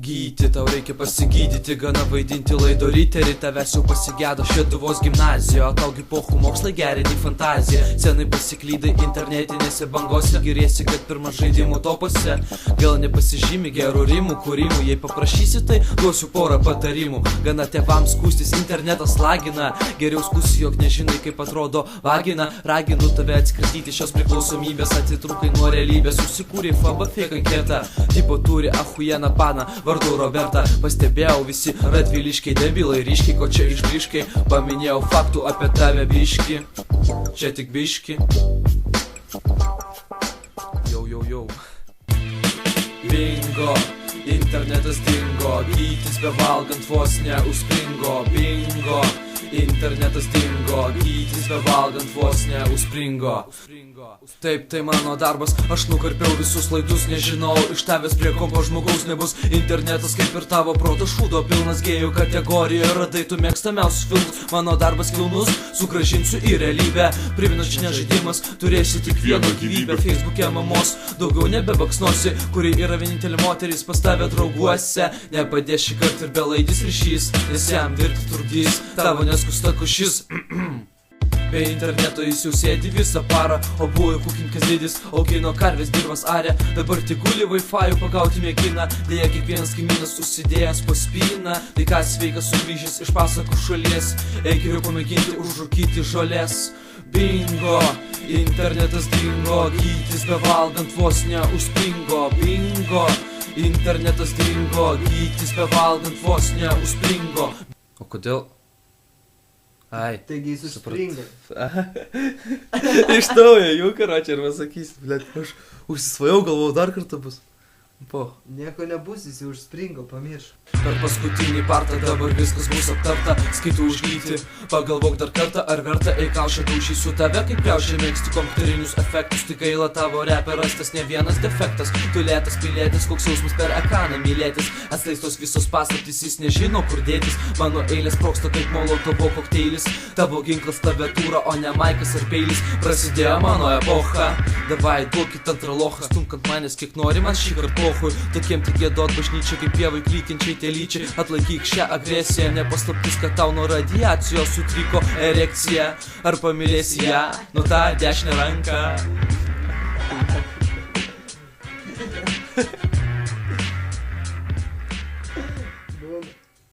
Gyti, tau reikia pasigydyti, gana vaidinti laido riterį, tavęs jau pasigėdo Šeduvos gimnazijoje, taugi pochų mokslai gerini fantaziją, senai pasiklydai internetinėse bangose, giriesi, kad pirmas žaidimų topose, gal nepasižymi gerų rimų kūrimų, jei paprašysi, tai duosiu porą patarimų, gana tėvams skūstis, internetas lagina, geriau skūsi, jog nežinai, kaip atrodo vagina, raginu tave atskratyti šios priklausomybės, atitrūkai nuo realybės, susikūrė fabafėk anketą, tipo turi ahujeną paną, vardu Roberta, pastebėjau visi radviliškiai debilai ryškiai, ko čia išbliškai, paminėjau faktų apie tave biški, čia tik biški. Jau. Bingo, internetas dingo, Gytis bevalgant vos neužspringo, bingo, internetas dingo, Gytis bevalgant vos neužspringo. Taip, tai mano darbas, aš nukarpiau visus laidus, nežinau, iš tavęs prie kompo žmogaus nebus, internetas kaip ir tavo proto šūdo, pilnas gėjų kategorijoje, radai tu mėgstamiausius filmus, mano darbas kilnus, sugrąžinsiu į realybę, priminašinė žaidimas, turėsi tik vieną gyvybę, Facebook'e mamos, daugiau nebebaksnosi, kuri yra vienintelė moteris pas tave drauguose, nepadės šį kartą ir belaidis ryšys, nes jam dirbti trukdys, tavo neskusta kušis. Be interneto jis jau sėdi visą parą, o buvo kukinkas didis, augino karvės dirvas arė, dabar tik guli Wi-Fi pagauti mėgina, dėja kiekvienas kaimynas susidėjęs po spyną, tai ką sveikas sugrįžęs iš pasakų šalies, eik geriau pamėginti užrūkyti žolės. Bingo, internetas dingo, Gytis bevalgant vos neužspringo, bingo, internetas dingo, Gytis bevalgant vos neužspringo. O kodėl? Ai, taigi jis užspringa. Iš naujo, jau karočią ir pasakysi, blėt, aš užsisvajau, galvojau dar kartą bus. Po. Nieko nebus, jis jau užspringo, pamirš. Per paskutinį partą dabar viskas bus aptarta, skaitų užgyti, pagalvok dar kartą, ar verta eikaušę daužy su tave, kaip kliaušė mėgsti kompiuterinius efektus, tik gaila tavo repė rastas ne vienas defektas, tu lėtas pilėtis, koks jausmas per ekraną mylėtis, atskleistos visos paslaptys, jis nežino kur dėtis, mano eilės sprogsta kaip molotovo kokteilis, tavo ginklas klaviatūra, o ne maikas ar peilis, prasidėjo mano epocha, davai duokit antrą lochą, stumkant manęs kiek nori man šį kartą. Tokiem tik gėdot bažnyčia kaip pievai klykiančiai telyčiai, atlaikyk šią agresiją, nepaslaptis, kad tau nuo radiacijos sutriko erekcija, ar pamylėsi ją, nu tą dešinę ranką.